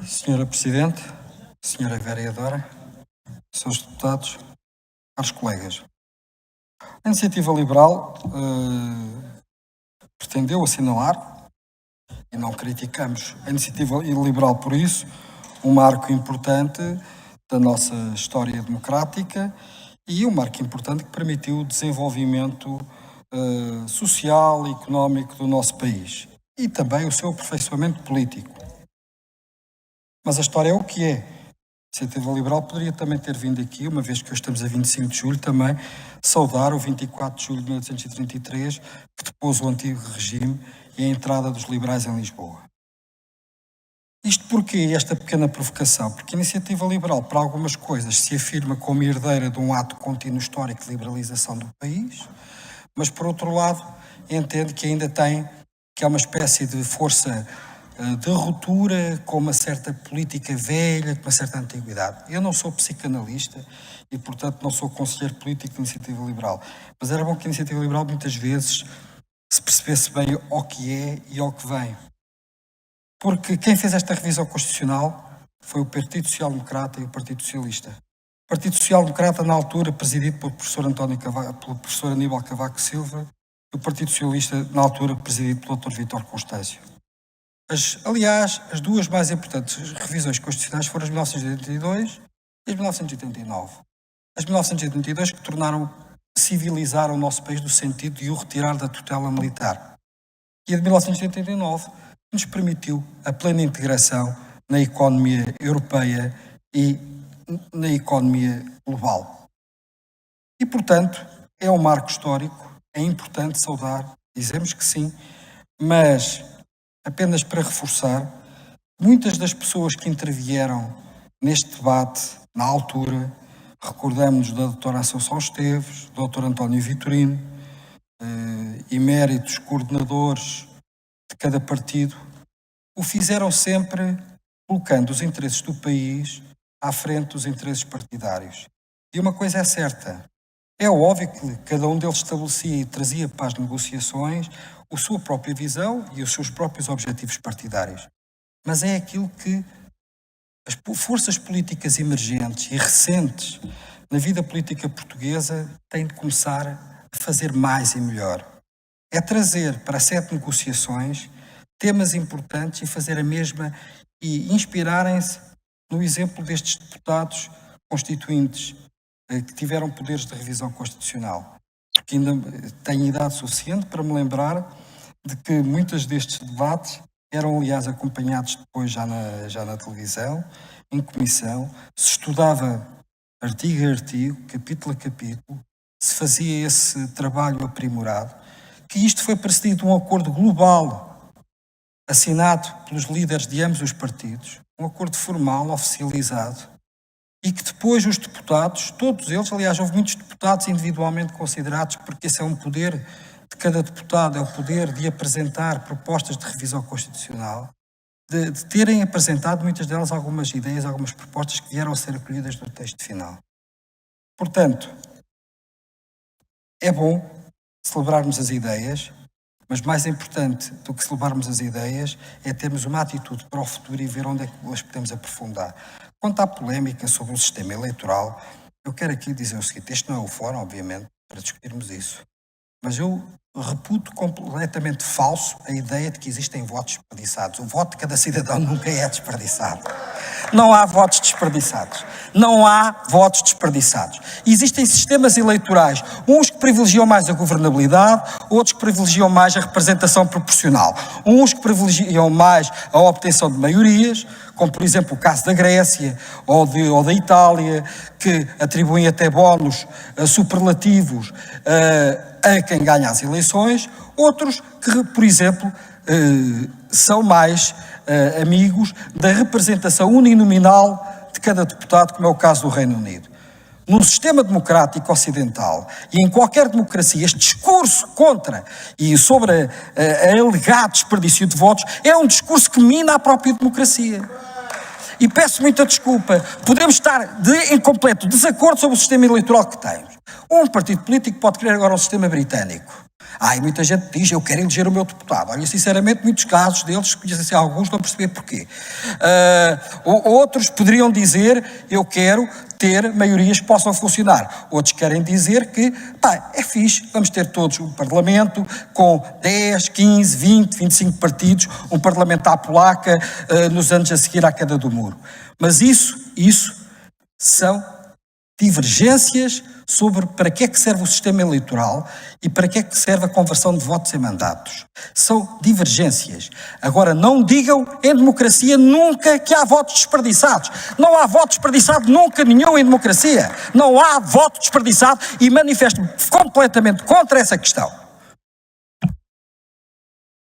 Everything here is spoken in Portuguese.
Senhora Presidente, Senhora Vereadora, Senhores Deputados, caros colegas, a Iniciativa Liberal pretendeu assinalar, e não criticamos a Iniciativa Liberal por isso, um marco importante da nossa história democrática e um marco importante que permitiu o desenvolvimento social e económico do nosso país e também o seu aperfeiçoamento político. Mas a história é o que é. A Iniciativa Liberal poderia também ter vindo aqui, uma vez que hoje estamos a 25 de julho, também saudar o 24 de julho de 1833, que depôs o antigo regime e a entrada dos liberais em Lisboa. Isto porquê esta pequena provocação? Porque a Iniciativa Liberal, para algumas coisas, se afirma como herdeira de um ato contínuo histórico de liberalização do país, mas, por outro lado, entende que ainda que é uma espécie de força de ruptura com uma certa política velha, com uma certa antiguidade. Eu não sou psicanalista e, portanto, não sou conselheiro político da Iniciativa Liberal, mas era bom que a Iniciativa Liberal muitas vezes se percebesse bem ao que é e ao que vem. Porque quem fez esta revisão constitucional foi o Partido Social Democrata e o Partido Socialista. O Partido Social Democrata, na altura, presidido pelo pelo professor Aníbal Cavaco Silva, e o Partido Socialista, na altura, presidido pelo Dr. Vítor Constâncio. Aliás, as duas mais importantes revisões constitucionais foram as de 1982 e as de 1989. As de 1982 que civilizaram o nosso país no sentido de o retirar da tutela militar. E a de 1989 nos permitiu a plena integração na economia europeia e na economia global. E, portanto, é um marco histórico, é importante saudar, dizemos que sim, mas apenas para reforçar, muitas das pessoas que intervieram neste debate, na altura, recordamos da doutora Assunção Esteves, do doutor António Vitorino, eméritos coordenadores de cada partido, o fizeram sempre colocando os interesses do país à frente dos interesses partidários. E uma coisa é certa, é óbvio que cada um deles estabelecia e trazia para as negociações a sua própria visão e os seus próprios objetivos partidários. Mas é aquilo que as forças políticas emergentes e recentes na vida política portuguesa têm de começar a fazer mais e melhor. É trazer para 7 negociações temas importantes e fazer a mesma e inspirarem-se no exemplo destes deputados constituintes que tiveram poderes de revisão constitucional. Porque ainda tenho idade suficiente para me lembrar de que muitos destes debates eram, aliás, acompanhados depois já na televisão, em comissão, se estudava artigo a artigo, capítulo a capítulo, se fazia esse trabalho aprimorado, que isto foi precedido de um acordo global assinado pelos líderes de ambos os partidos, um acordo formal, oficializado, e que depois os deputados, todos eles, aliás, houve muitos deputados individualmente considerados, porque esse é um poder de cada deputado, é o poder de apresentar propostas de revisão constitucional, de terem apresentado, muitas delas, algumas ideias, algumas propostas que vieram a ser acolhidas no texto final. Portanto, é bom celebrarmos as ideias, mas mais importante do que celebrarmos as ideias é termos uma atitude para o futuro e ver onde é que as podemos aprofundar. Quanto à polémica sobre o sistema eleitoral, eu quero aqui dizer o seguinte, este não é o fórum, obviamente, para discutirmos isso, mas eu reputo completamente falso a ideia de que existem votos desperdiçados. O voto de cada cidadão nunca é desperdiçado. Não há votos desperdiçados. Não há votos desperdiçados. Existem sistemas eleitorais, uns que privilegiam mais a governabilidade, outros que privilegiam mais a representação proporcional. Uns que privilegiam mais a obtenção de maiorias, como por exemplo o caso da Grécia ou da Itália, que atribuem até bónus superlativos a quem ganha as eleições. Outros que, por exemplo, são mais amigos da representação uninominal de cada deputado, como é o caso do Reino Unido. No sistema democrático ocidental e em qualquer democracia, este discurso contra e sobre a alegado desperdício de votos é um discurso que mina a própria democracia. E peço muita desculpa, podemos estar em completo desacordo sobre o sistema eleitoral que temos. Um partido político pode querer agora um sistema britânico. E muita gente diz, eu quero eleger o meu deputado. Olha, sinceramente, muitos casos deles, conhecem alguns, não perceber porquê. Outros poderiam dizer, eu quero ter maiorias que possam funcionar. Outros querem dizer que, é fixe, vamos ter todos um parlamento com 10, 15, 20, 25 partidos, um parlamento à polaca, nos anos a seguir à queda do muro. Mas isso são divergências sobre para que é que serve o sistema eleitoral e para que é que serve a conversão de votos em mandatos. São divergências. Agora, não digam em democracia nunca que há votos desperdiçados. Não há voto desperdiçado nunca nenhum em democracia. Não há voto desperdiçado e manifesto-me completamente contra essa questão.